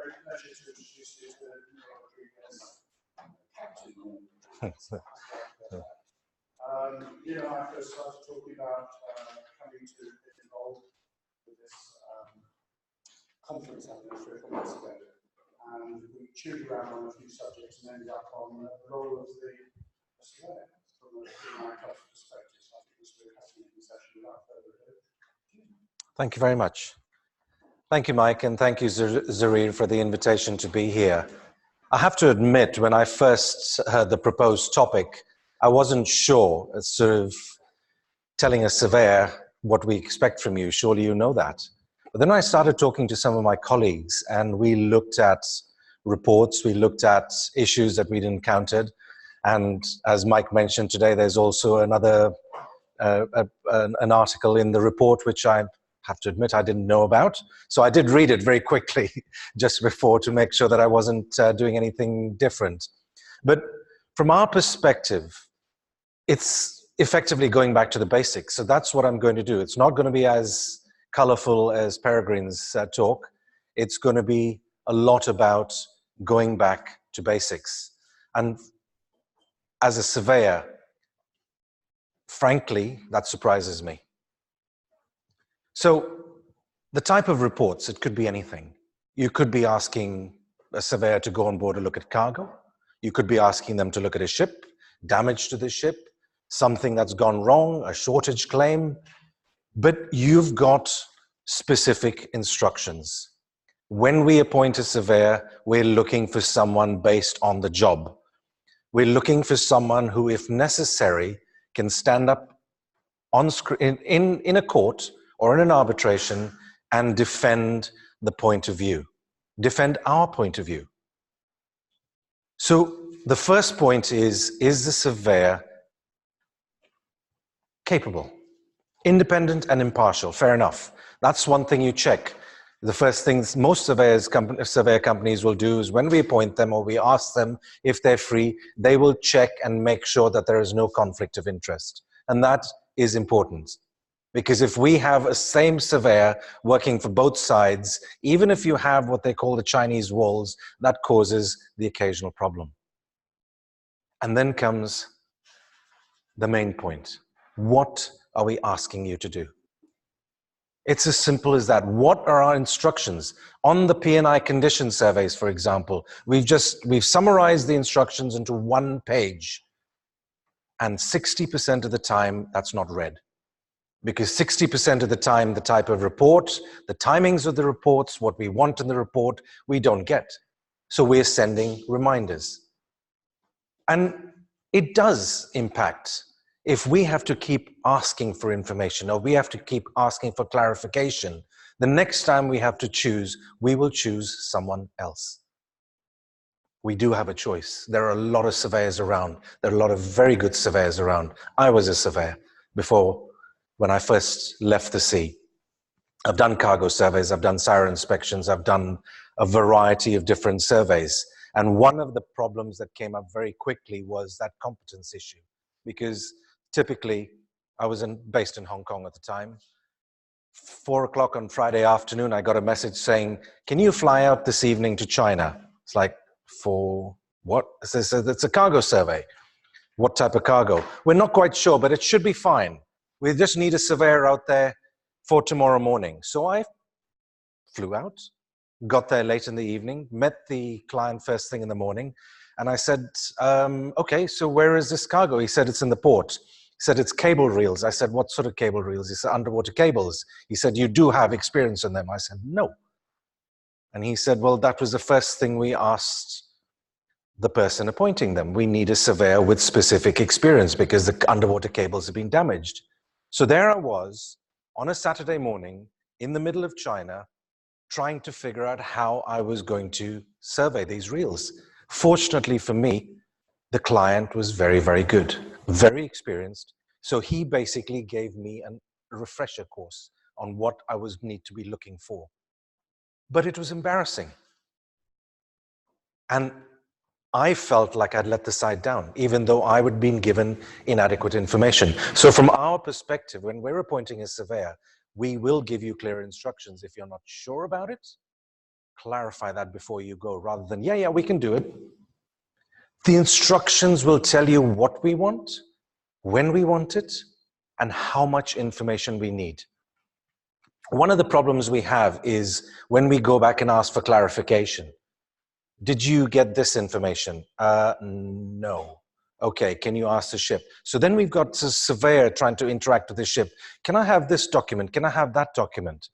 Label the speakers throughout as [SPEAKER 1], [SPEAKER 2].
[SPEAKER 1] great pleasure to introduce you to Neale Rodrigues, Captain Neale. You know, I first started talking about coming to get involved with this conference happening 3 or 4 months ago. And we chewed around on a few subjects and ended up on the role of the surveyor from the P&I Club's perspective. So I think this will be a fascinating session without further ado.
[SPEAKER 2] Thank you very much. Thank you, Mike, and thank you, Zarir, for the invitation to be here. I have to admit, when I first heard the proposed topic, I wasn't sure. It's sort of telling a surveyor what we expect from you. Surely you know that. But then I started talking to some of my colleagues, and we looked at reports, we looked at issues that we'd encountered, and as Mike mentioned today, there's also another an article in the report which I have to admit I didn't know about. So I did read it very quickly just before to make sure that I wasn't doing anything different. But from our perspective, it's effectively going back to the basics. So that's what I'm going to do. It's not going to be as colorful as Peregrine's talk. It's going to be a lot about going back to basics. And as a surveyor, frankly, that surprises me. So the type of reports, it could be anything. You could be asking a surveyor to go on board and look at cargo. You could be asking them to look at a ship, damage to the ship, something that's gone wrong, a shortage claim. But you've got specific instructions. When we appoint a surveyor, we're looking for someone based on the job. We're looking for someone who, if necessary, can stand up on screen in a court or in an arbitration and defend the point of view, defend our point of view. So the first point is the surveyor capable, independent and impartial? Fair enough. That's one thing you check. The first things most surveyor companies will do is when we appoint them or we ask them if they're free, they will check and make sure that there is no conflict of interest. And that is important. Because if we have a same surveyor working for both sides, even if you have what they call the Chinese walls, that causes the occasional problem. And then comes the main point. What are we asking you to do? It's as simple as that. What are our instructions? On the P&I condition surveys, for example, we've summarized the instructions into 1 page. And 60% of the time, that's not read. Because 60% of the time, the type of report, the timings of the reports, what we want in the report, we don't get. So we're sending reminders. And it does impact. If we have to keep asking for information or we have to keep asking for clarification, the next time we have to choose, we will choose someone else. We do have a choice. There are a lot of surveyors around. There are a lot of very good surveyors around. I was a surveyor before, when I first left the sea. I've done cargo surveys, I've done SIRA inspections, I've done a variety of different surveys. And one of the problems that came up very quickly was that competence issue. Because typically, I was based in Hong Kong at the time. 4 o'clock on Friday afternoon, I got a message saying, can you fly out this evening to China? It's like, for what? It's a cargo survey. What type of cargo? We're not quite sure, but it should be fine. We just need a surveyor out there for tomorrow morning. So I flew out, got there late in the evening, met the client first thing in the morning, and I said, okay, so where is this cargo? He said, it's in the port. He said, it's cable reels. I said, what sort of cable reels? He said, underwater cables. He said, you do have experience in them. I said, no. And he said, well, that was the first thing we asked the person appointing them. We need a surveyor with specific experience because the underwater cables have been damaged. So there I was on a Saturday morning in the middle of China trying to figure out how I was going to survey these reels. Fortunately for me, the client was very, very good, very experienced. So he basically gave me a refresher course on what I would need to be looking for. But it was embarrassing. And I felt like I'd let the side down, even though I would been given inadequate information. So from our perspective, when we're appointing a surveyor, we will give you clear instructions. If you're not sure about it, clarify that before you go, rather than, yeah, we can do it. The instructions will tell you what we want, when we want it, and how much information we need. One of the problems we have is when we go back and ask for clarification. Did you get this information? No. Okay, can you ask the ship? So then we've got a surveyor trying to interact with the ship. Can I have this document? Can I have that document?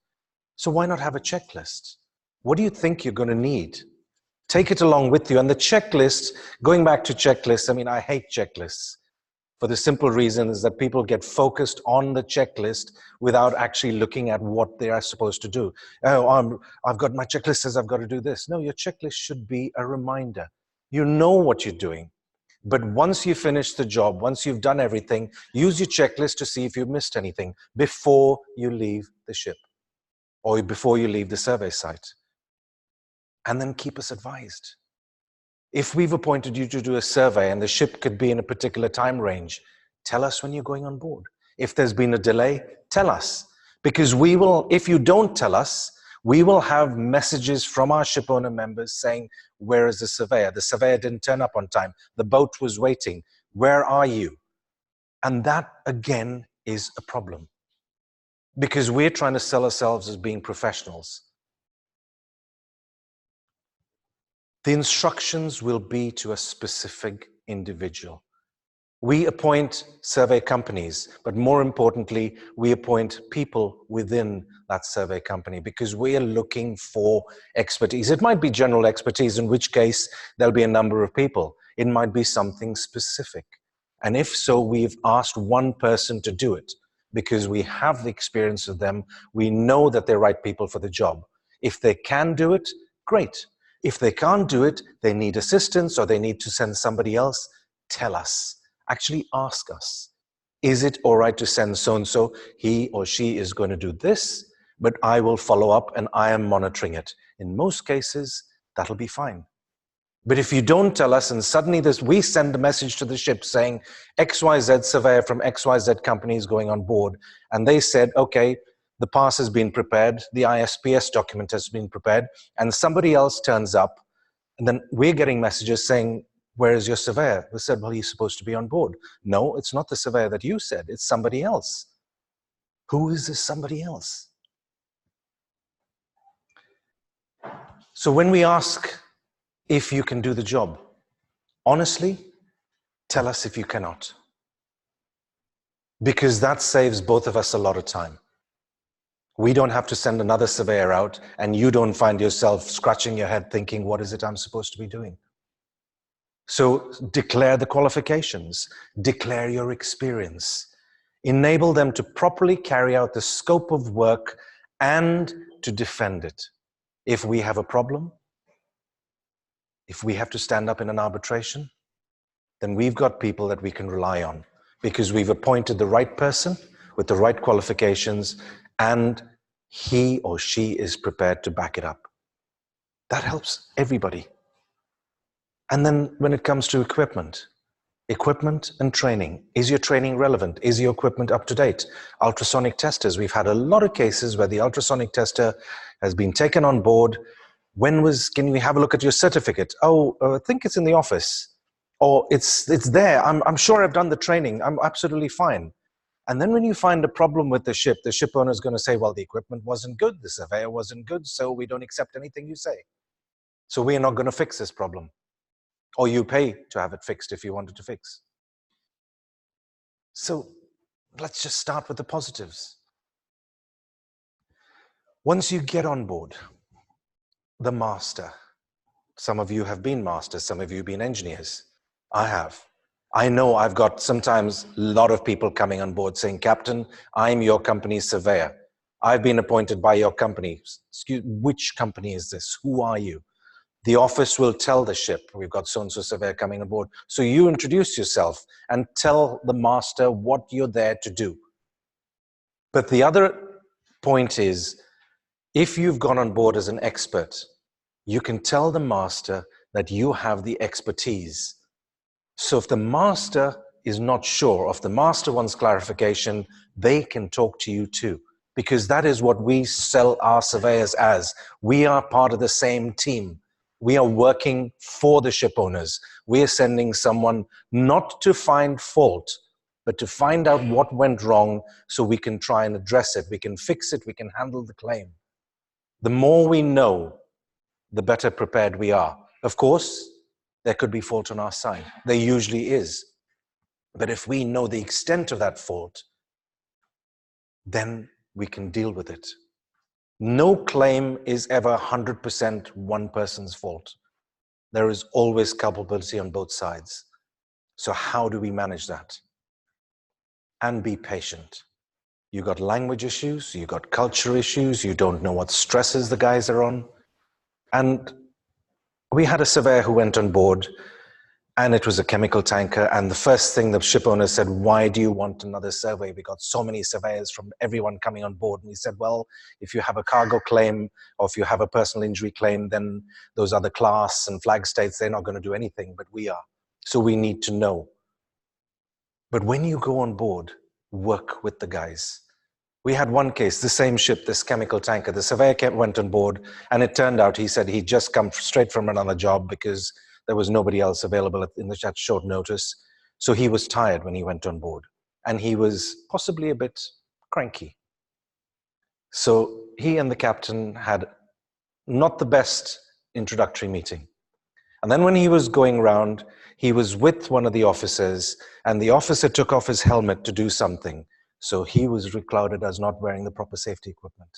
[SPEAKER 2] So why not have a checklist? What do you think you're going to need? Take it along with you. And the checklist, going back to checklists, I mean, I hate checklists for the simple reason is that people get focused on the checklist without actually looking at what they are supposed to do. Oh, I've got my checklist says I've got to do this. No, your checklist should be a reminder. You know what you're doing. But once you finish the job, once you've done everything, use your checklist to see if you've missed anything before you leave the ship or before you leave the survey site. And then keep us advised. If we've appointed you to do a survey and the ship could be in a particular time range, tell us when you're going on board. If there's been a delay, tell us. Because we will, if you don't tell us, we will have messages from our ship owner members saying, where is the surveyor? The surveyor didn't turn up on time. The boat was waiting. Where are you? And that, again, is a problem. Because we're trying to sell ourselves as being professionals. The instructions will be to a specific individual. We appoint survey companies, but more importantly, we appoint people within that survey company because we are looking for expertise. It might be general expertise, in which case there'll be a number of people. It might be something specific. And if so, we've asked one person to do it because we have the experience of them. We know that they're right people for the job. If they can do it, great. If they can't do it, they need assistance or they need to send somebody else, tell us. Actually ask us. Is it all right to send so-and-so? He or she is going to do this, but I will follow up and I am monitoring it. In most cases, that'll be fine. But if you don't tell us and suddenly we send a message to the ship saying XYZ surveyor from XYZ company is going on board, and they said, okay, the pass has been prepared, the ISPS document has been prepared, and somebody else turns up, and then we're getting messages saying, where is your surveyor? We said, well, he's supposed to be on board. No, it's not the surveyor that you said, it's somebody else. Who is this somebody else? So when we ask if you can do the job, honestly, tell us if you cannot. Because that saves both of us a lot of time. We don't have to send another surveyor out and you don't find yourself scratching your head thinking, what is it I'm supposed to be doing? So declare the qualifications, declare your experience, enable them to properly carry out the scope of work and to defend it. If we have a problem, if we have to stand up in an arbitration, then we've got people that we can rely on because we've appointed the right person with the right qualifications and he or she is prepared to back it up. That helps everybody. And then when it comes to equipment and training, is your training relevant? Is your equipment up to date? Ultrasonic testers, we've had a lot of cases where the ultrasonic tester has been taken on board. Can we have a look at your certificate? Oh, I think it's in the office. Or it's there, I'm sure I've done the training, I'm absolutely fine. And then when you find a problem with the ship owner is going to say, well, the equipment wasn't good, the surveyor wasn't good, so we don't accept anything you say. So we are not going to fix this problem. Or you pay to have it fixed if you wanted to fix. So let's just start with the positives. Once you get on board, the master. Some of you have been masters, some of you have been engineers. I have. I know I've got sometimes a lot of people coming on board saying, Captain, I'm your company's surveyor. I've been appointed by your company. Excuse, which company is this? Who are you? The office will tell the ship, we've got so-and-so surveyor coming on board. So you introduce yourself and tell the master what you're there to do. But the other point is, if you've gone on board as an expert, you can tell the master that you have the expertise. So if the master is not sure, if the master wants clarification, they can talk to you too, because that is what we sell our surveyors as. We are part of the same team. We are working for the ship owners. We are sending someone not to find fault, but to find out what went wrong so we can try and address it. We can fix it. We can handle the claim. The more we know, the better prepared we are. Of course, there could be fault on our side. There usually is. But if we know the extent of that fault, then we can deal with it. No claim is ever 100% one person's fault. There is always culpability on both sides. So how do we manage that? And be patient. You got language issues, you got culture issues, you don't know what stresses the guys are on. And we had a surveyor who went on board, and it was a chemical tanker. And the first thing the ship owner said, why do you want another survey? We got so many surveyors from everyone coming on board. And we said, well, if you have a cargo claim or if you have a personal injury claim, then those other class and flag states, they're not going to do anything, but we are. So we need to know. But when you go on board, work with the guys. We had one case, the same ship, this chemical tanker. The surveyor went on board, and it turned out, he said he'd just come straight from another job because there was nobody else available at short notice. So he was tired when he went on board, and he was possibly a bit cranky. So he and the captain had not the best introductory meeting. And then when he was going around, he was with one of the officers, and the officer took off his helmet to do something. So he was reclouded as not wearing the proper safety equipment.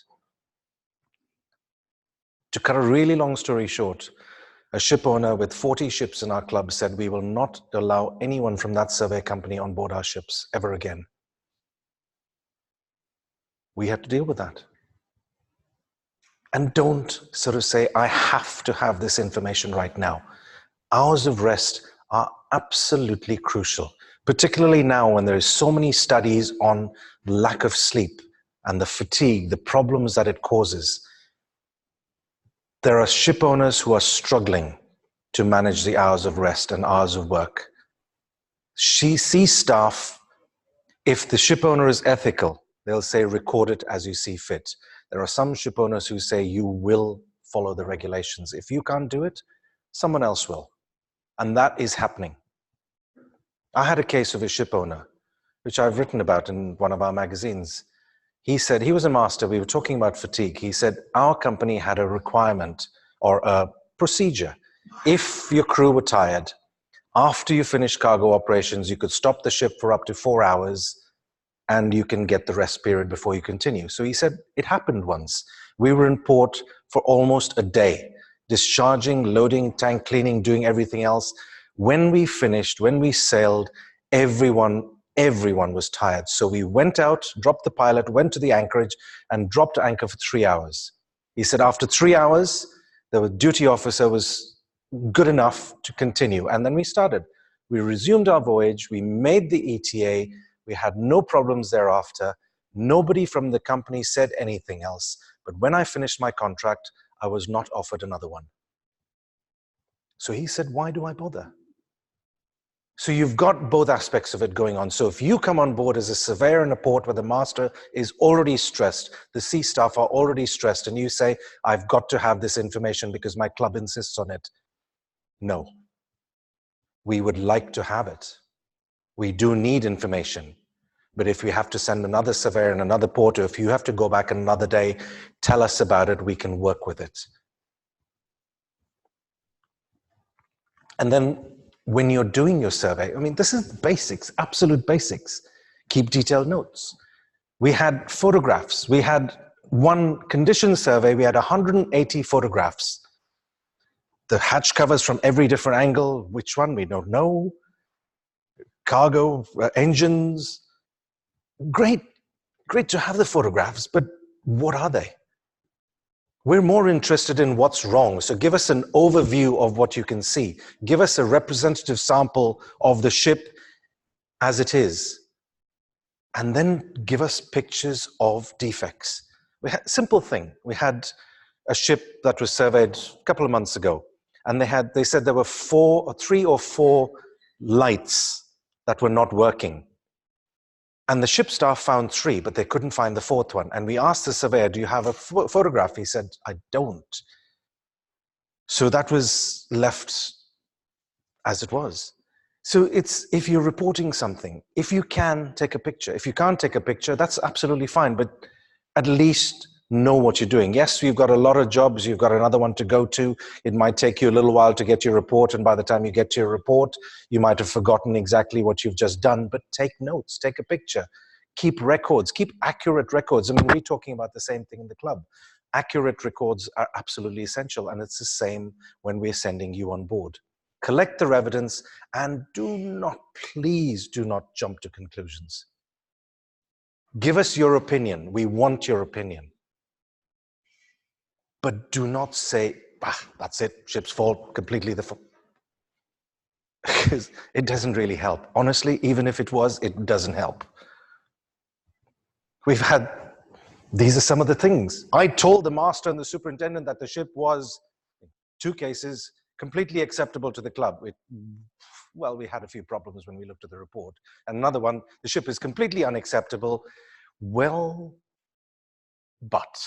[SPEAKER 2] To cut a really long story short, a ship owner with 40 ships in our club said, we will not allow anyone from that survey company on board our ships ever again. We had to deal with that. And don't sort of say, I have to have this information right now. Hours of rest are absolutely crucial, particularly now when there is so many studies on lack of sleep and the fatigue, the problems that it causes. There are ship owners who are struggling to manage the hours of rest and hours of work. Sea staff, if the ship owner is ethical, they'll say, record it as you see fit. There are some ship owners who say, you will follow the regulations. If you can't do it, someone else will. And that is happening. I had a case of a ship owner, which I've written about in one of our magazines. He said, he was a master, we were talking about fatigue. He said, our company had a requirement or a procedure. If your crew were tired, after you finish cargo operations, you could stop the ship for up to 4 hours and you can get the rest period before you continue. So he said, it happened once. We were in port for almost a day, discharging, loading, tank cleaning, doing everything else. When we finished, when we sailed, everyone was tired. So we went out, dropped the pilot, went to the anchorage and dropped anchor for 3 hours. He said after 3 hours, the duty officer was good enough to continue. And then we started. We resumed our voyage. We made the ETA. We had no problems thereafter. Nobody from the company said anything else. But when I finished my contract, I was not offered another one. So he said, why do I bother? So you've got both aspects of it going on. So if you come on board as a surveyor in a port where the master is already stressed, the sea staff are already stressed, and you say, I've got to have this information because my club insists on it. No. We would like to have it. We do need information. But if we have to send another surveyor in another port, or if you have to go back another day, tell us about it, we can work with it. And then when you're doing your survey, I mean, this is basics, absolute basics. Keep detailed notes. We had photographs. We had one condition survey. We had 180 photographs. The hatch covers from every different angle. Which one? We don't know. Cargo, engines. Great to have the photographs, but what are they? We're more interested in what's wrong. So give us an overview of what you can see. Give us a representative sample of the ship as it is. And then give us pictures of defects. We had, simple thing. We had a ship that was surveyed a couple of months ago. And they said there were 3 or 4 lights that were not working. And the ship staff found 3, but they couldn't find the 4th one. And we asked the surveyor, do you have a photograph? He said, I don't. So that was left as it was. So it's, if you're reporting something, if you can take a picture, if you can't take a picture, that's absolutely fine, but at least know what you're doing. Yes, you've got a lot of jobs, you've got another one to go to. It might take you a little while to get your report, and by the time you get to your report, you might have forgotten exactly what you've just done, but take notes, take a picture, keep records, keep accurate records. I mean, we're talking about the same thing in the club. Accurate records are absolutely essential, and it's the same when we're sending you on board. Collect the evidence, and do not, please do not jump to conclusions. Give us your opinion. We want your opinion. But do not say, that's it, ship's fault, completely the fault. Because it doesn't really help. Honestly, even if it was, it doesn't help. We've had, these are some of the things. I told the master and the superintendent that the ship was, in 2 cases, completely acceptable to the club. Well, we had a few problems when we looked at the report. And another one, the ship is completely unacceptable. Well, but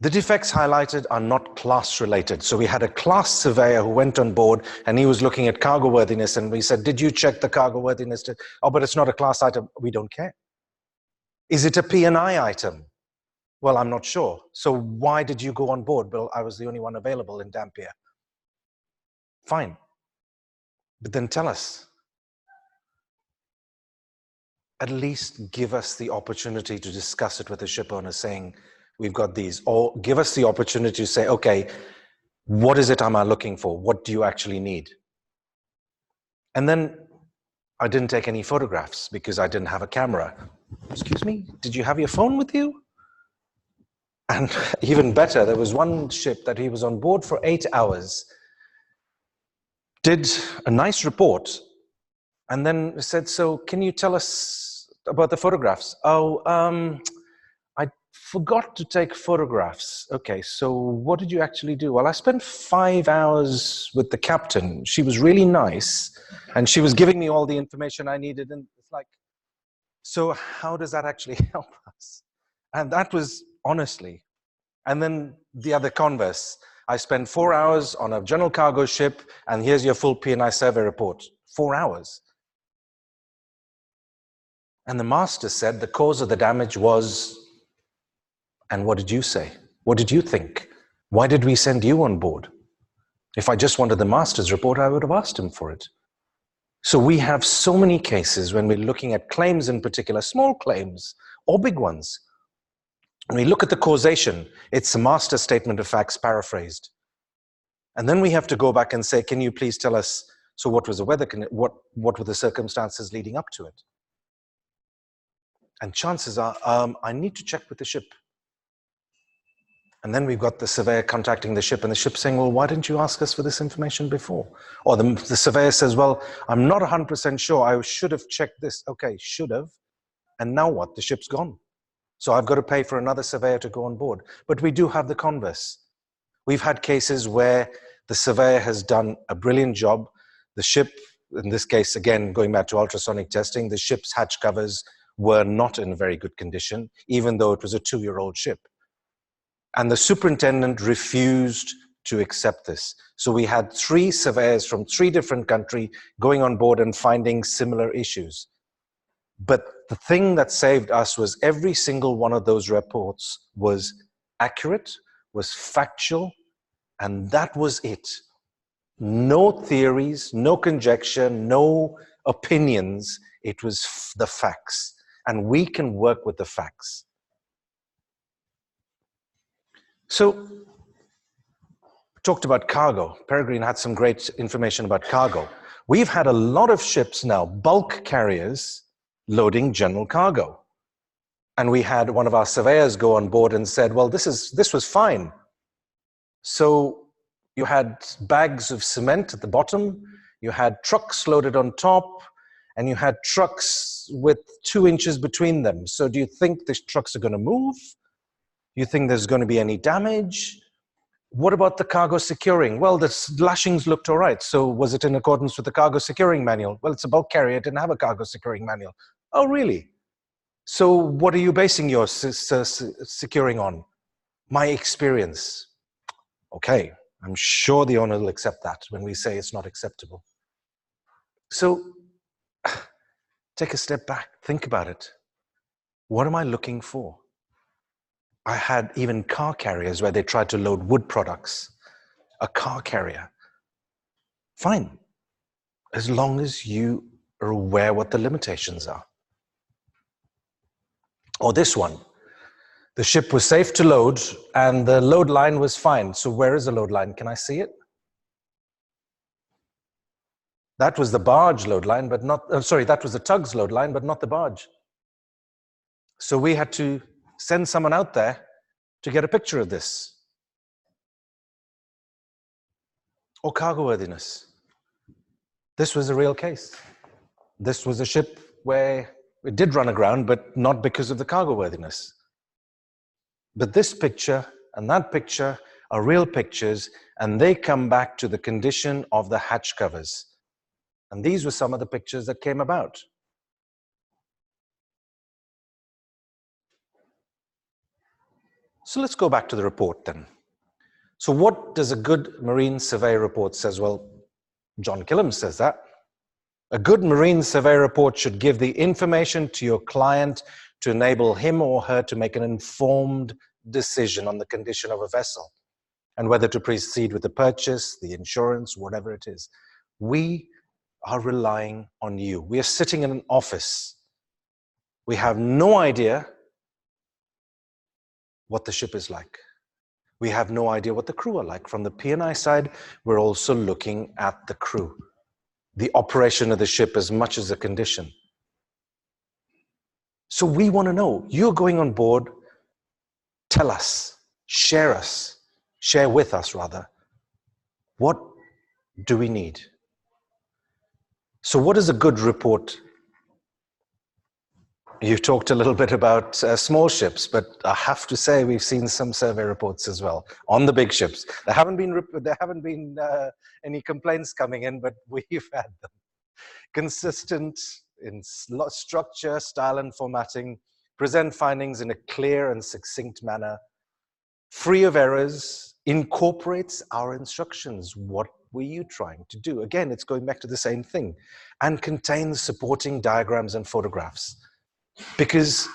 [SPEAKER 2] the defects highlighted are not class related. So we had a class surveyor who went on board and he was looking at cargo worthiness, and we said, did you check the cargo worthiness? Oh, but it's not a class item. We don't care. Is it a P&I item? Well, I'm not sure. So why did you go on board? Well, I was the only one available in Dampier. Fine. But then tell us. At least give us the opportunity to discuss it with the ship owner, saying, we've got these. Or give us the opportunity to say, okay, what is it am I looking for? What do you actually need? And then I didn't take any photographs because I didn't have a camera. Excuse me, did you have your phone with you? And even better, there was one ship that he was on board for 8 hours, did a nice report, and then said, so can you tell us about the photographs? Oh, I forgot to take photographs. Okay, so what did you actually do? Well, I spent 5 hours with the captain. She was really nice, and she was giving me all the information I needed, and it's like, so how does that actually help us? And that was, honestly, and then the other converse. I spent 4 hours on a general cargo ship, and here's your full P&I survey report. 4 hours. And the master said the cause of the damage was, and what did you say? What did you think? Why did we send you on board? If I just wanted the master's report, I would have asked him for it. So we have so many cases when we're looking at claims in particular, small claims or big ones. When we look at the causation, it's a master statement of facts paraphrased. And then we have to go back and say, can you please tell us, so what was the weather, what were the circumstances leading up to it? And chances are, I need to check with the ship. And then we've got the surveyor contacting the ship, and the ship saying, well, why didn't you ask us for this information before? Or the surveyor says, well, I'm not 100% sure, I should have checked this. Okay, should have. And now what? The ship's gone. So I've got to pay for another surveyor to go on board. But we do have the converse. We've had cases where the surveyor has done a brilliant job. The ship, in this case, again, going back to ultrasonic testing, the ship's hatch covers were not in very good condition, even though it was a 2-year-old ship. And the superintendent refused to accept this. So we had 3 surveyors from 3 different countries going on board and finding similar issues. But the thing that saved us was every single one of those reports was accurate, was factual, and that was it. No theories, no conjecture, no opinions. It was the facts. And we can work with the facts. So, we talked about cargo. Peregrine had some great information about cargo. We've had a lot of ships now, bulk carriers, loading general cargo. And we had one of our surveyors go on board and said, well, this was fine. So you had bags of cement at the bottom, you had trucks loaded on top, and you had trucks with 2 inches between them. So do you think these trucks are going to move? Do you think there's going to be any damage? What about the cargo securing? Well, the lashings looked all right. So was it in accordance with the cargo securing manual? Well, it's a bulk carrier, it didn't have a cargo securing manual. Oh, really? So what are you basing your securing on? My experience. Okay, I'm sure the owner will accept that when we say it's not acceptable. So take a step back, think about it. What am I looking for? I had even car carriers where they tried to load wood products. A car carrier. Fine, as long as you are aware what the limitations are. Or this one. The ship was safe to load and the load line was fine. So where is the load line? Can I see it? That was the barge load line, but not, that was the tug's load line, but not the barge. So we had to send someone out there to get a picture of this. Or cargo worthiness. This was a real case. This was a ship where it did run aground, but not because of the cargo worthiness. But this picture and that picture are real pictures, and they come back to the condition of the hatch covers. And these were some of the pictures that came about. So let's go back to the report then. So what does a good marine survey report says? Well, John Killam says that. A good marine survey report should give the information to your client to enable him or her to make an informed decision on the condition of a vessel and whether to proceed with the purchase, the insurance, whatever it is. We are relying on you. We are sitting in an office. We have no idea what the ship is like. We have no idea what the crew are like. From the P&I side, we're also looking at the crew, the operation of the ship as much as the condition. So we want to know, you're going on board, tell us, share with us rather, what do we need? So what is a good report? You talked a little bit about small ships, but I have to say we've seen some survey reports as well on the big ships. There haven't been any complaints coming in, but we've had them. Consistent in structure, style, and formatting, present findings in a clear and succinct manner, free of errors, incorporates our instructions. What were you trying to do? Again, it's going back to the same thing, and contains supporting diagrams and photographs. Because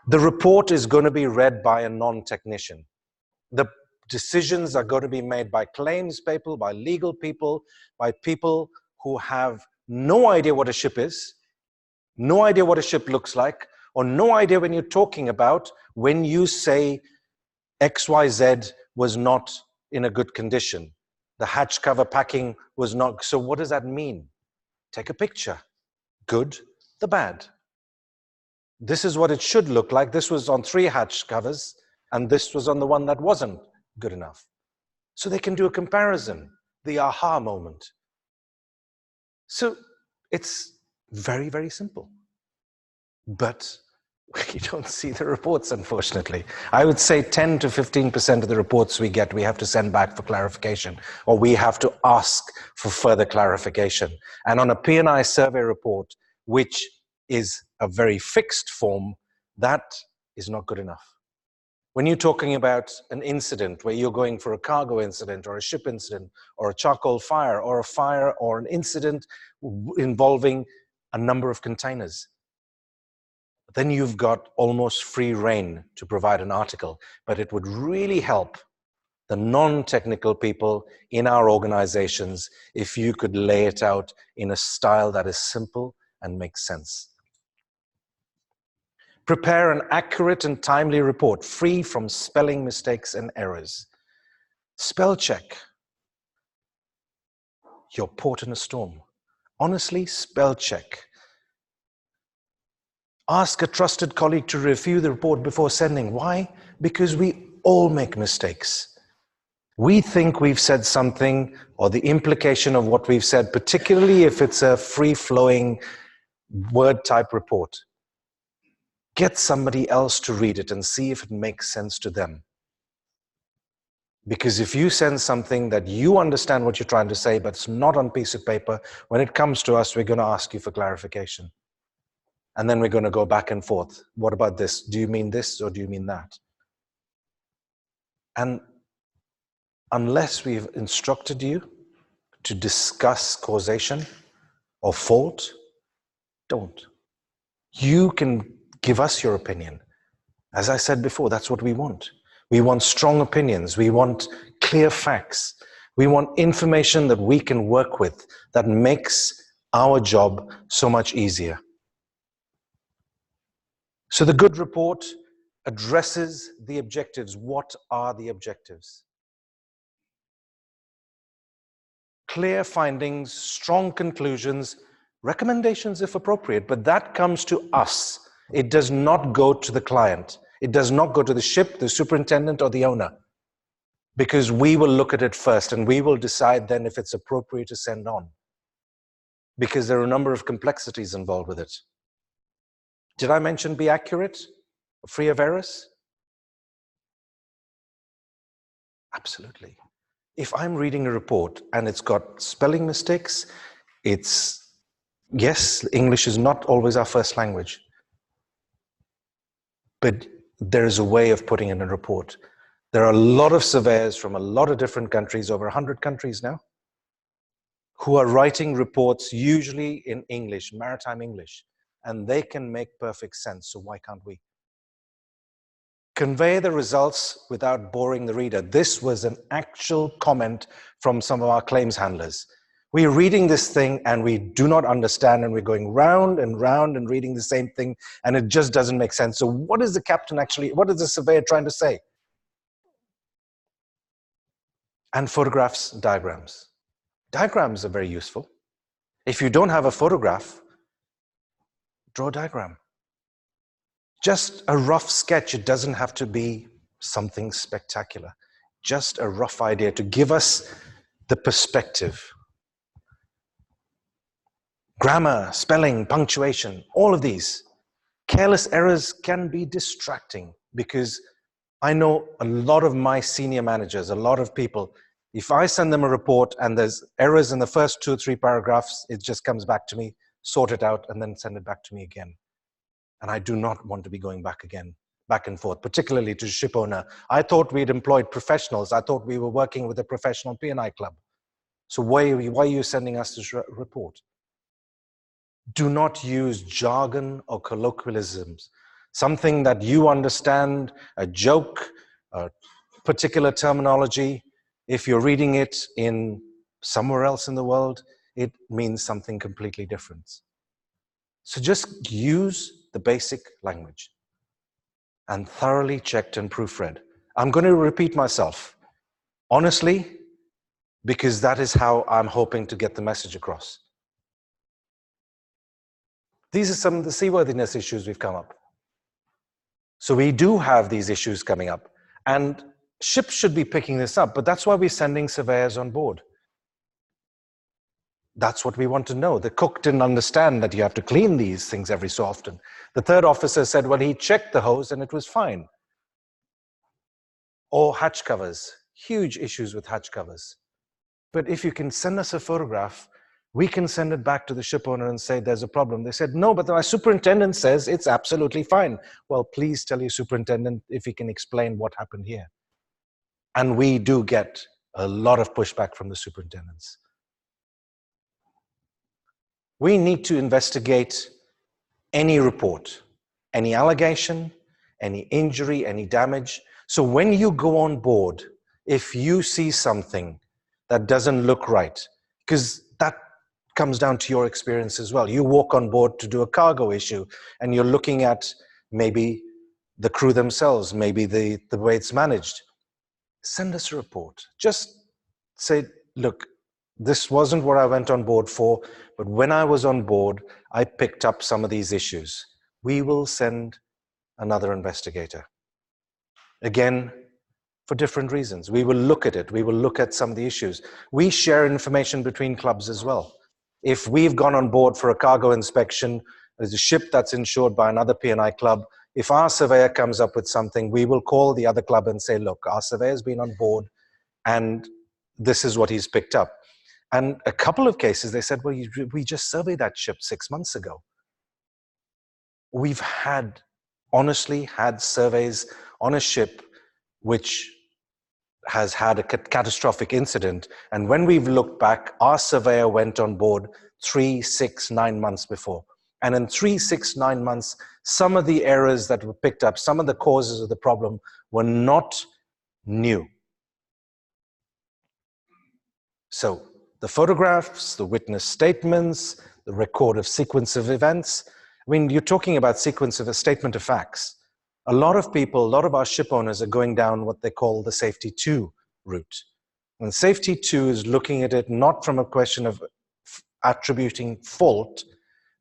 [SPEAKER 2] the report is going to be read by a non-technician. The decisions are going to be made by claims people, by legal people, by people who have no idea what a ship is, no idea what a ship looks like, or no idea when you're talking about when you say XYZ was not in a good condition. The hatch cover packing was not. So what does that mean? Take a picture. Good, the bad. This is what it should look like. This was on 3 hatch covers, and this was on the one that wasn't good enough. So they can do a comparison, the aha moment. So it's very, very simple. But we don't see the reports, unfortunately. I would say 10 to 15% of the reports we get, we have to send back for clarification, or we have to ask for further clarification. And on a P&I survey report, which is a very fixed form, that is not good enough. When you're talking about an incident where you're going for a cargo incident or a ship incident or a charcoal fire or an incident involving a number of containers, then you've got almost free rein to provide an article. But it would really help the non-technical people in our organizations if you could lay it out in a style that is simple and makes sense. Prepare an accurate and timely report, free from spelling mistakes and errors. Spell check your port in a storm. Honestly, spell check. Ask a trusted colleague to review the report before sending. Why? Because we all make mistakes. We think we've said something, or the implication of what we've said, particularly if it's a free-flowing word-type report. Get somebody else to read it and see if it makes sense to them. Because if you send something that you understand what you're trying to say, but it's not on a piece of paper, when it comes to us, we're going to ask you for clarification. And then we're going to go back and forth. What about this? Do you mean this or do you mean that? And unless we've instructed you to discuss causation or fault, don't. You can give us your opinion. As I said before, that's what we want. We want strong opinions. We want clear facts. We want information that we can work with that makes our job so much easier. So the good report addresses the objectives. What are the objectives? Clear findings, strong conclusions, recommendations if appropriate, but that comes to us. It does not go to the client. It does not go to the ship, the superintendent, or the owner, because we will look at it first and we will decide then if it's appropriate to send on, because there are a number of complexities involved with it. Did I mention be accurate, free of errors? Absolutely. If I'm reading a report and it's got spelling mistakes, yes, English is not always our first language, but there is a way of putting in a report. There are a lot of surveyors from a lot of different countries, over 100 countries now, who are writing reports usually in English, maritime English, and they can make perfect sense, so why can't we? Convey the results without boring the reader. This was an actual comment from some of our claims handlers. We're reading this thing and we do not understand, and we're going round and round and reading the same thing, and it just doesn't make sense. So what is the captain actually, what is the surveyor trying to say? And photographs, diagrams. Diagrams are very useful. If you don't have a photograph, draw a diagram. Just a rough sketch. It doesn't have to be something spectacular. Just a rough idea to give us the perspective. Grammar, spelling, punctuation, all of these. Careless errors can be distracting, because I know a lot of my senior managers, a lot of people, if I send them a report and there's errors in the first 2 or 3 paragraphs, it just comes back to me, sort it out, and then send it back to me again. And I do not want to be going back and forth, particularly to ship owner. I thought we'd employed professionals. I thought we were working with a professional P&I club. So why are you sending us this report? Do not use jargon or colloquialisms. Something that you understand, a joke, a particular terminology. If you're reading it in somewhere else in the world, it means something completely different. So just use the basic language and thoroughly checked and proofread. I'm going to repeat myself, honestly, because that is how I'm hoping to get the message across. These are some of the seaworthiness issues we've come up. So we do have these issues coming up, and ships should be picking this up, but that's why we're sending surveyors on board. That's what we want to know. The cook didn't understand that you have to clean these things every so often. The third officer said, well, he checked the hose and it was fine. Or hatch covers, huge issues with hatch covers. But if you can send us a photograph, we can send it back to the ship owner and say there's a problem. They said, no, but my superintendent says it's absolutely fine. Well, please tell your superintendent if he can explain what happened here. And we do get a lot of pushback from the superintendents. We need to investigate any report, any allegation, any injury, any damage. So when you go on board, if you see something that doesn't look right, because that comes down to your experience as well. You walk on board to do a cargo issue and you're looking at maybe the crew themselves, maybe the way it's managed. Send us a report. Just say, look, this wasn't what I went on board for, but when I was on board, I picked up some of these issues. We will send another investigator. Again, for different reasons. We will look at it. We will look at some of the issues. We share information between clubs as well. If we've gone on board for a cargo inspection, there's a ship that's insured by another P&I club. If our surveyor comes up with something, we will call the other club and say, look, our surveyor's been on board and this is what he's picked up. And a couple of cases, they said, well, we just surveyed that ship 6 months ago. we've honestly had surveys on a ship which has had a catastrophic incident. And when we've looked back, our surveyor went on board 3, 6, 9 months before. And in 3, 6, 9 months, some of the errors that were picked up, some of the causes of the problem were not new. So the photographs, the witness statements, the record of sequence of events. I mean, you're talking about sequence of a statement of facts. A lot of people, a lot of our ship owners are going down what they call the safety 2 route. And safety 2 is looking at it not from a question of attributing fault,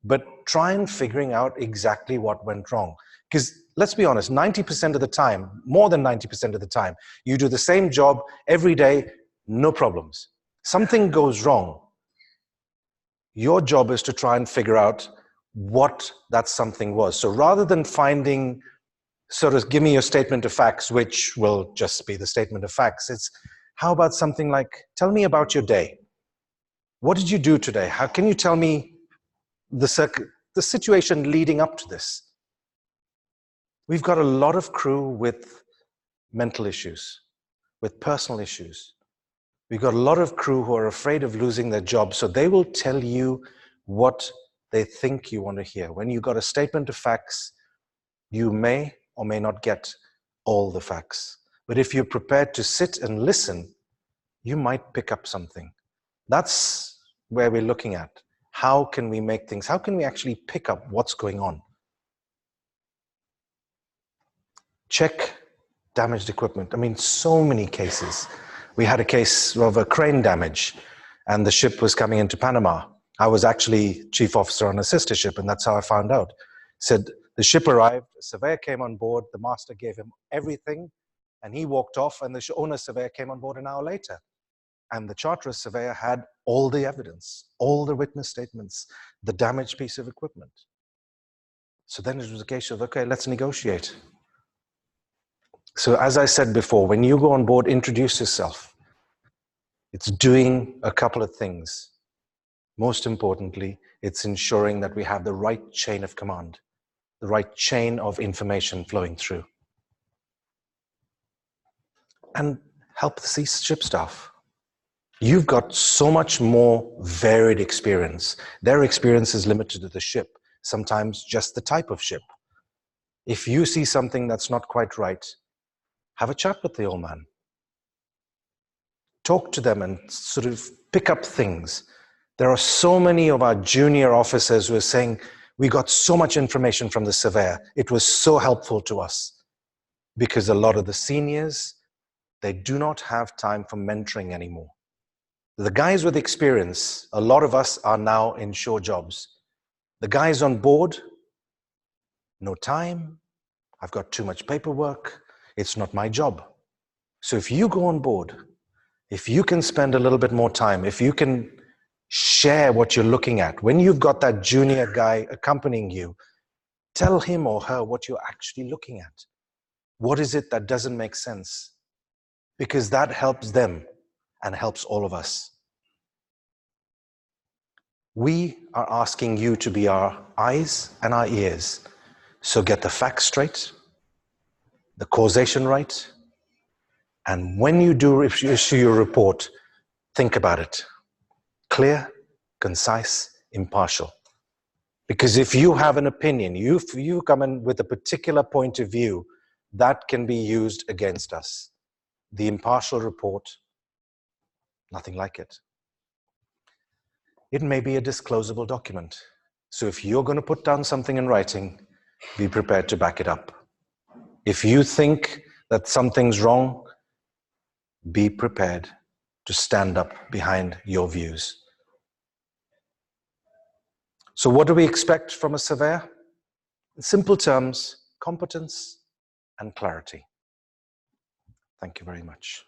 [SPEAKER 2] but try and figuring out exactly what went wrong. Because let's be honest, 90% of the time, more than 90% of the time, you do the same job every day, no problems. Something goes wrong. Your job is to try and figure out what that something was. So rather than finding, sort of, give me your statement of facts, which will just be the statement of facts, it's how about something like, tell me about your day. What did you do today? How can you tell me the situation leading up to this? We've got a lot of crew with mental issues, with personal issues. We've got a lot of crew who are afraid of losing their job, so they will tell you what they think you want to hear. When you've got a statement of facts, you may or may not get all the facts. But if you're prepared to sit and listen, you might pick up something. That's where we're looking at. How can we make things, how can we actually pick up what's going on? Check damaged equipment. I mean, so many cases. We had a case of a crane damage and the ship was coming into Panama. I was actually chief officer on a sister ship, and that's how I found out. Said the ship arrived, a surveyor came on board, the master gave him everything, and he walked off, and the owner surveyor came on board an hour later. And the charterer surveyor had all the evidence, all the witness statements, the damaged piece of equipment. So then it was a case of, okay, let's negotiate. So as I said before, when you go on board, introduce yourself. It's doing a couple of things. Most importantly, it's ensuring that we have the right chain of command, the right chain of information flowing through. And help the ship staff. You've got so much more varied experience. Their experience is limited to the ship, sometimes just the type of ship. If you see something that's not quite right, have a chat with the old man. Talk to them and sort of pick up things. There are so many of our junior officers who are saying, we got so much information from the surveyor. It was so helpful to us. Because a lot of the seniors, they do not have time for mentoring anymore. The guys with experience, a lot of us are now in shore jobs. The guys on board, no time. I've got too much paperwork. It's not my job. So if you go on board, if you can spend a little bit more time, if you can share what you're looking at, when you've got that junior guy accompanying you, tell him or her what you're actually looking at. What is it that doesn't make sense? Because that helps them and helps all of us. We are asking you to be our eyes and our ears. So get the facts straight, the causation right, and when you do issue your report, think about it. Clear, concise, impartial. Because if you have an opinion, you come in with a particular point of view, that can be used against us. The impartial report, nothing like it. It may be a disclosable document. So if you're going to put down something in writing, be prepared to back it up. If you think that something's wrong, be prepared to stand up behind your views. So what do we expect from a surveyor? In simple terms, competence and clarity. Thank you very much.